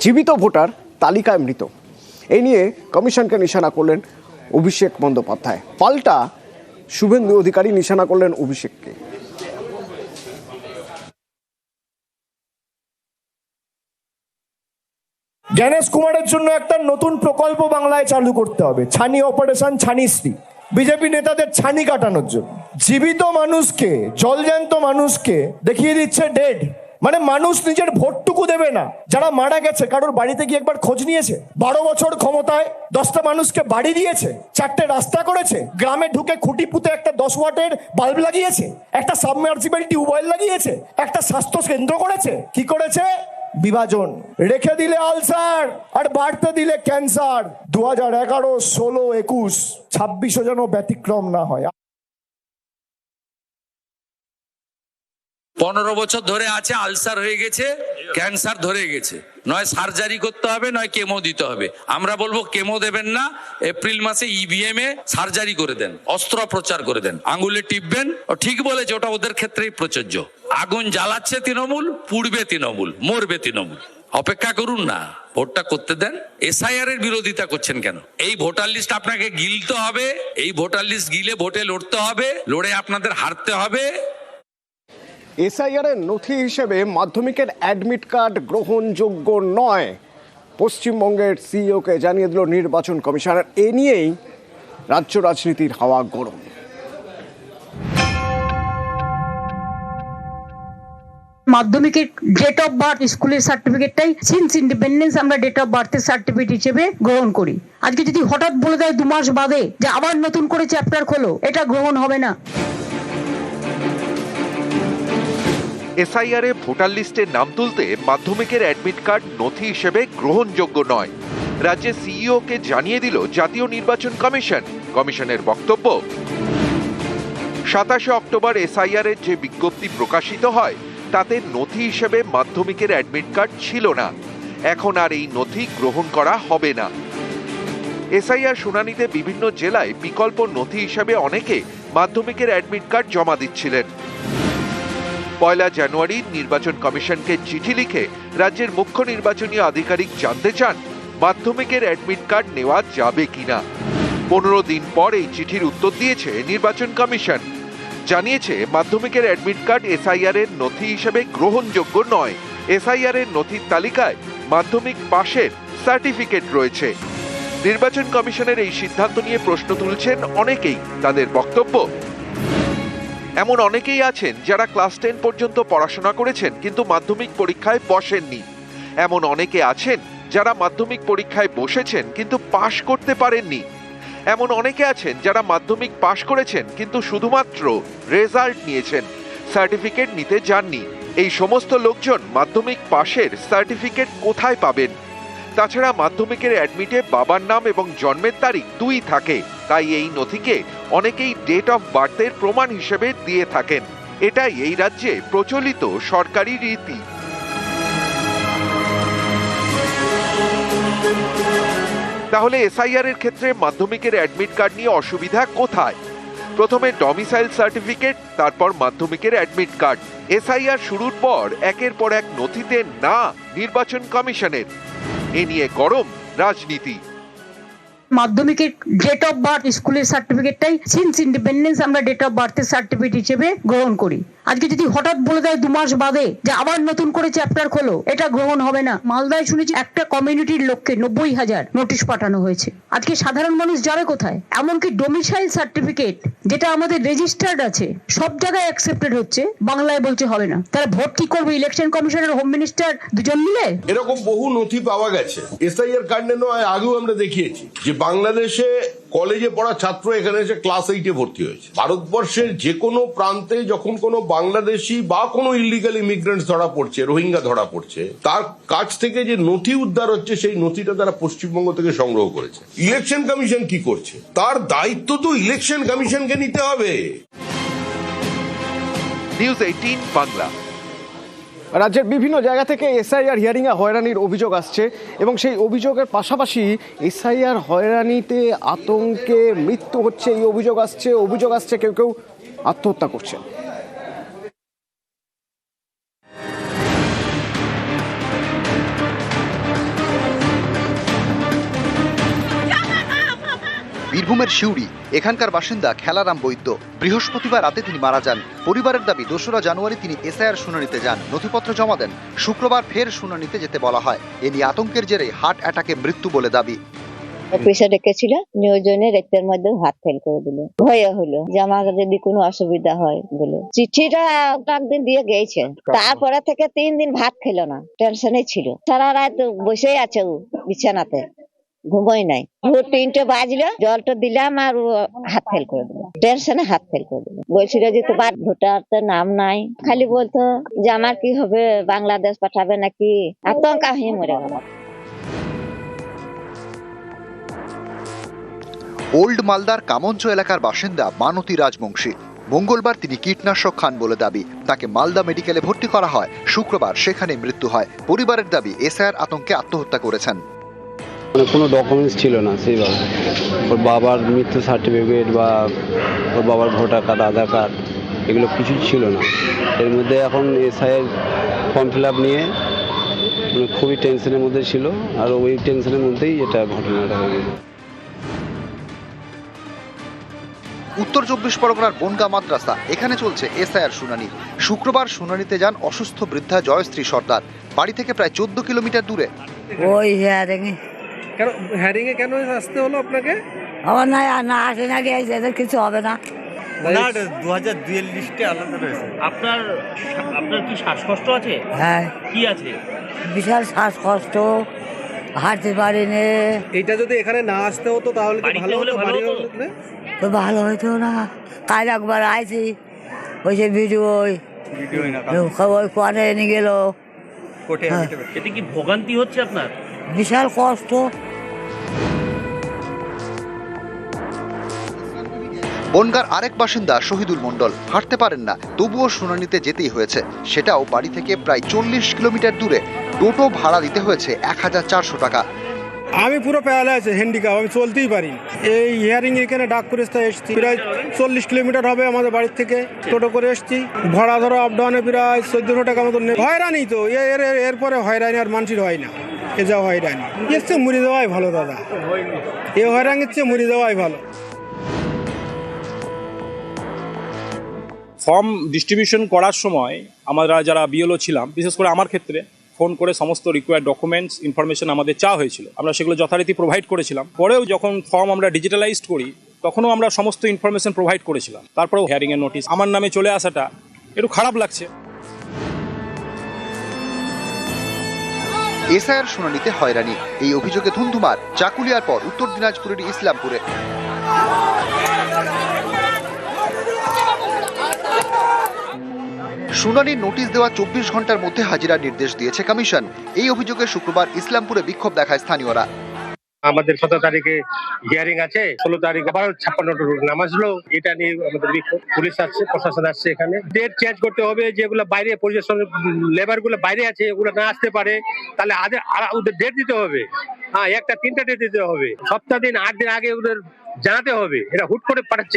জীবিত ভোটার তালিকায় মৃত, এই নিয়ে কমিশনকে নিশানা করলেন অভিষেক বন্দ্যোপাধ্যায়। পাল্টা শুভেন্দু অধিকারী নিশানা করলেন অভিষেককে। জ্ঞানেশ কুমারের জন্য একটা নতুন প্রকল্প বাংলায় চালু করতে হবে, ছানি অপারেশন ছানিশ্রী, বিজেপি নেতাদের ছানি কাটানোর জন্য। জীবিত মানুষকে, জলজ্যান্ত মানুষকে দেখিয়ে দিচ্ছে ডেড, মানে মানুষ নিজের ভোটটুকু দেবে না। যারা মারা গেছে কারোর বাড়িতে গিয়ে একবার খোঁজ নিয়েছে? 12 বছর ক্ষমতায় 10টা মানুষকে বাড়ি দিয়েছে, 4টে রাস্তা করেছে, গ্রামে ঢুকে খুঁটি পুঁতে একটা 10 ওয়াটের বাল্ব লাগিয়েছে, একটা সাবমার্সিবল টিউবওয়েল লাগিয়েছে, একটা স্বাস্থ্য কেন্দ্র করেছে। কি করেছে? বিভাজন। রেখে দিলে আলসার আর বাড়তে দিলে ক্যান্সার। 2011, 16, 21, 26 যেন ব্যতিক্রম না হয়। 15 বছর ধরে আছে, আলসার হয়ে গেছে, ক্যান্সার ধরে গেছে, নয় সার্জারি করতে হবে নয় কেমো দিতে হবে। আমরা বলবো কেমো দেবেন না, এপ্রিল মাসে ইভিএম এ সার্জারি করে দেন, অস্ত্রোপচার করে দেন, আঙ্গুলে টিপবেন। ঠিক বলেছে, ওটা ওদের ক্ষেত্রেই প্রযোজ্য। আগুন জ্বালাচ্ছে তৃণমূল, পুড়বে তৃণমূল, মরবে তৃণমূল। অপেক্ষা করুন না, ভোটটা করতে দেন। এসআইআর এর বিরোধিতা করছেন কেন? এই ভোটার লিস্ট আপনাকে গিলতে হবে, এই ভোটার লিস্ট গিলে ভোটে লড়তে হবে, লড়ে আপনাদের হারতে হবে। এসআইআর এর নথি হিসেবে মাধ্যমিকের অ্যাডমিট কার্ড গ্রহণযোগ্য নয়, পশ্চিমবঙ্গের সিইওকে জানিয়ে দিল নির্বাচন কমিশনার। এ নিয়েই রাজ্য রাজনীতির হাওয়া গরম। মাধ্যমিকের ডেট অফ বার্থ, স্কুলের সার্টিফিকেটটাই সিন্স ইন্ডিপেন্ডেন্স আমরা ডেট অফ বার্থের সার্টিফিকেট হিসেবে গ্রহণ করি। আজকে যদি হঠাৎ বলে দেয় 2 মাস বাদে যে আবার নতুন করে চ্যাপ্টার খোলো, এটা গ্রহণ হবে না। এসআইআর এ ভোটার লিস্টের নাম তুলতে মাধ্যমিকের অ্যাডমিট কার্ড নথি হিসেবে গ্রহণযোগ্য নয়, রাজ্যের সিইওকে জানিয়ে দিল জাতীয় নির্বাচন কমিশন। কমিশনের বক্তব্য, 27 অক্টোবর এসআইআর এর যে বিজ্ঞপ্তি প্রকাশিত হয় তাতে নথি হিসেবে মাধ্যমিকের অ্যাডমিট কার্ড ছিল না। এখন আর এই নথি গ্রহণ করা হবে না। এসআইআর শুনানিতে বিভিন্ন জেলায় বিকল্প নথি হিসেবে অনেকে মাধ্যমিকের অ্যাডমিট কার্ড জমা দিচ্ছিলেন। 1 জানুয়ারি নির্বাচন কমিশনকে চিঠি লিখে রাজ্যের মুখ্য নির্বাচনী আধিকারিক জানতে চান মাধ্যমিকের অ্যাডমিট কার্ড নেওয়া যাবে কিনা। 15 দিন পর এই চিঠির উত্তর দিয়েছে নির্বাচন কমিশন। জানিয়েছে মাধ্যমিকের অ্যাডমিট কার্ড এসআইআর এর নথি হিসেবে গ্রহণযোগ্য নয়। এসআইআর এর নথির তালিকায় মাধ্যমিক পাশের সার্টিফিকেট রয়েছে। নির্বাচন কমিশনের এই সিদ্ধান্ত নিয়ে প্রশ্ন তুলছেন অনেকেই। তাদের বক্তব্য, এমন অনেকেই আছেন যারা ক্লাস 10 পর্যন্ত পড়াশোনা করেছেন কিন্তু মাধ্যমিক পরীক্ষায় বসেননি। এমন অনেকে আছেন যারা মাধ্যমিক পরীক্ষায় বসেছেন কিন্তু পাশ করতে পারেননি। এমন অনেকে আছেন যারা মাধ্যমিক পাশ করেছেন কিন্তু শুধুমাত্র রেজাল্ট নিয়েছেন, সার্টিফিকেট নিতে যাননি। এই সমস্ত লোকজন মাধ্যমিক পাশের সার্টিফিকেট কোথায় পাবেন? তাছাড়া মাধ্যমিকের অ্যাডমিটে বাবার নাম এবং জন্মের তারিখ 2 থাকে, তাই এই নথিকে অনেকেই ডেট অফ বার্থের প্রমাণ হিসেবে দিয়ে থাকেন। এটাই এই রাজ্যে প্রচলিত সরকারি রীতি। তাহলে এসআইআর এর ক্ষেত্রে মাধ্যমিকের অ্যাডমিট কার্ড নিয়ে অসুবিধা কোথায়? প্রথমে ডমিসাইল সার্টিফিকেট, তারপর মাধ্যমিকের অ্যাডমিট কার্ড। এসআইআর শুরুর পর একের পর এক নথিতে না নির্বাচন কমিশনের। এ নিয়ে গরম রাজনীতি। মাধ্যমিকের ডেট অফ বার্থ, স্কুলের সার্টিফিকেটটাই সিন্স ইন্ডিপেন্ডেন্স আমরা ডেট অফ বার্থের সার্টিফিকেট হিসেবে গ্রহণ করি। আজকে যদি হঠাৎ বলে দেয় 2 মাস বাদে যে আবার নতুন করে চ্যাপ্টার খোলো, এটা গ্রহণ হবে না। মালদায় শুনেছি একটা কমিউনিটির লোককে 90,000 নোটিশ পাঠানো হয়েছে। আজকে সাধারণ মানুষ যাবে কোথায়? এমনকি ডোমিসাইল সার্টিফিকেট যেটা আমাদের রেজিস্টার্ড আছে, সব জায়গায় অ্যাকসেপ্টেড হচ্ছে, বাংলায় বলছে হবে না। তারা ভোট কি করবে? ইলেকশন কমিশনের হোম মিনিস্টার দুজন মিলে? এরকম বহু নথি পাওয়া গেছে। এসআইআর কাণ্ডে নয়, আগেও আমরা দেখিয়েছি যে বাংলাদেশে কলেজে পড়া ছাত্র এখানে এসে ক্লাস 8-এ ভর্তি হয়েছে। ভারতবর্ষের যে কোনো প্রান্তে যখন কোনো বাংলাদেশি বা কোনো ইলিগাল ইমিগ্রেন্টস ধরা পড়ছে, রোহিঙ্গা ধরা পড়ছে, তার কাছ থেকে যে নথি উদ্ধার হচ্ছে সেই নথিটা তারা পশ্চিমবঙ্গ থেকে সংগ্রহ করেছে। ইলেকশন কমিশন কি করছে? তার দায়িত্ব তো ইলেকশন কমিশনকে নিতে হবে। নিউজ 18 বাংলা। রাজ্যের বিভিন্ন জায়গা থেকে এসআইআর হিয়ারিংয়ে হয়রানির অভিযোগ আসছে এবং সেই অভিযোগের পাশাপাশি এসআইআর হয়রানিতে আতঙ্কে মৃত্যু হচ্ছে, এই অভিযোগ আসছে কেউ কেউ আত্মহত্যা করছে। বীরভূমের সিউড়ি, এখানকার বাসিন্দা খেলারাম বৈদ্য। বৃহস্পতিবার রাতে তিনি মারা যান। পরিবারের দাবি ২রা জানুয়ারি তিনি এসআইআর শুনানিতে যান, নথিপত্র জমা দেন। শুক্রবার ফের শুনানিতে যেতে বলা হয়। এ নিয়ে আতঙ্কের জেরে হার্ট অ্যাটাকে মৃত্যু বলে দাবি। অফিসে ডেকেছিল, নিয়োজনে রক্তের মধ্যে হাত ফেল করে দিল। ভয়ে হলো যে আমার যদি কোনো অসুবিধা হয় বলে। চিঠিটা একদিন দিয়ে গেছে, তারপরে থেকে 3 দিন ভাত খেলো না, টেনশনে ছিল। সারা রাত বসেই আছে ও বিছানাতে, ঘুমোই নাই। ভোর 3টে বাজলো, জলটা দিলাম আর ও হাত ফেল করে দিল, টেনশনে হাত ফেল করে দিল। বলছিল যে তোমার ভোটার তো নাম নাই, খালি বলতো যে আমার কি হবে, বাংলাদেশ পাঠাবে নাকি, আতঙ্কা হয়ে মরে গেল। ওল্ড মালদার কামঞ্চ এলাকার বাসিন্দা মানতী রাজবংশী। মঙ্গলবার তিনি কীটনাশক খান বলে দাবি। তাকে মালদা মেডিকেলে ভর্তি করা হয়। শুক্রবার সেখানে মৃত্যু হয়। পরিবারের দাবি এসআইআর আতঙ্কে আত্মহত্যা করেছেন। কোনো ডকুমেন্টস ছিল না সেইভাবে। ওর বাবার মৃত্যু সার্টিফিকেট বা ওর বাবার ভোটার কার্ড, আধার কার্ড, এগুলো কিছুই ছিল না। এর মধ্যে এখন এসআইআর ফর্ম ফিল আপ নিয়ে খুবই টেনশনের মধ্যে ছিল, আর ওই টেনশনের মধ্যেই এটা ঘটনাটা হয়ে গেল। উত্তর 24 পরগনার বনগা মাদ্রাসা, এখানে চলছে এসআইআর শুনানি। শুক্রবার শুনানিতে যান অসুস্থ বৃদ্ধা জয়শ্রী সর্দার। বাড়ি থেকে প্রায় 14 কিলোমিটার দূরে। ওই হিয়ারিং কেন হ্যারিং এ কেন আসতে হলো আপনাকে? আমার না আসে না গিয়ে এদের কিছু হবে না। 2002 লিস্টে আলাদা রয়েছে। আপনার কি শ্বাসকষ্ট আছে? হ্যাঁ, কি আছে? বিশাল শ্বাসকষ্ট, হাঁটতে পারিনি। এটা যদি এখানে না আসতে হতো তাহলে কি ভালো হতো? তো ভালো হইতো না। কাল একবার আইছি, ওই যে ভিডিও ওই কোয়ারে নিয়ে গেল। এতে কি ভোগান্তি হচ্ছে আপনার? বিশাল কষ্ট। বনগার আরেক বাসিন্দা শহীদুল মণ্ডল হাঁটতে পারেন না, তবুও শুনানিতে যেতেই হয়েছে। সেটাও বাড়ি থেকে প্রায় 40 কিলোমিটার দূরে। টোটো ভাড়া দিতে হয়েছে 1400 টাকা। আমি পুরো প্যারালাইজ, হ্যান্ডিক্যাপ, আমি চলতেই পারি। এই হিয়ারিং এখানে ডাক করে এসেছি, প্রায় 40 কিলোমিটার হবে আমাদের বাড়ির থেকে। টোটো করে এসেছি, ভাড়া ধরো আপ ডাউনে প্রায় 1400 টাকা মতো নেই। হয়রানি তো এরপরে হয়রানি আর মানুষের হয় না। এ যা হয়রানি, এর চেয়ে মুড়ি দেওয়াই ভালো দাদা। এ হয়রানির চেয়ে মুড়ি দেওয়াই ভালো। ফর্ম ডিস্ট্রিবিউশন করার সময় আমরা যারা বিএলও ছিলাম, বিশেষ করে আমার ক্ষেত্রে ফোন করে সমস্ত রিকোয়ার্ড ডকুমেন্টস ইনফরমেশন আমাদের চাওয়া হয়েছিল। আমরা সেগুলো যথারীতি প্রোভাইড করেছিলাম। পরেও যখন ফর্ম আমরা ডিজিটালাইজড করি, তখনও আমরা সমস্ত ইনফরমেশন প্রোভাইড করেছিলাম। তারপরেও হিয়ারিংয়ের নোটিশ আমার নামে চলে আসাটা একটু খারাপ লাগছে। এসআইআর শুনানিতে হয়রানি, এই অভিযোগে ধুন্ধুমার চাকুলিয়ার পর উত্তর দিনাজপুরের ইসলামপুরে। শুনানির নোটিশ দেওয়া 24 ঘন্টার মধ্যে হাজিরার নির্দেশ দিয়েছে কমিশন। এই অভিযোগে শুক্রবার ইসলামপুরে বিক্ষোভ দেখায় স্থানীয়রা। আমাদের 17 তারিখে হিয়ারিং আছে, 16 তারিখ আবার 56টা নামাজ হলো। এটা নিয়ে আমাদের বিক্ষোভ। পুলিশ আসছে, প্রশাসন আসছে, এখানে ডেট চেঞ্জ করতে হবে। যেগুলো বাইরে পরিবেশন লেবার গুলো বাইরে আছে, এগুলো না আসতে পারে, তাহলে ওদের ডেট দিতে হবে। হ্যাঁ, 1টা 3টা ডেট দিতে হবে। সপ্তাহ দিন 8 দিন আগে ওদের জানাতে হবে। এটা হুট করে পাঠাচ্ছে।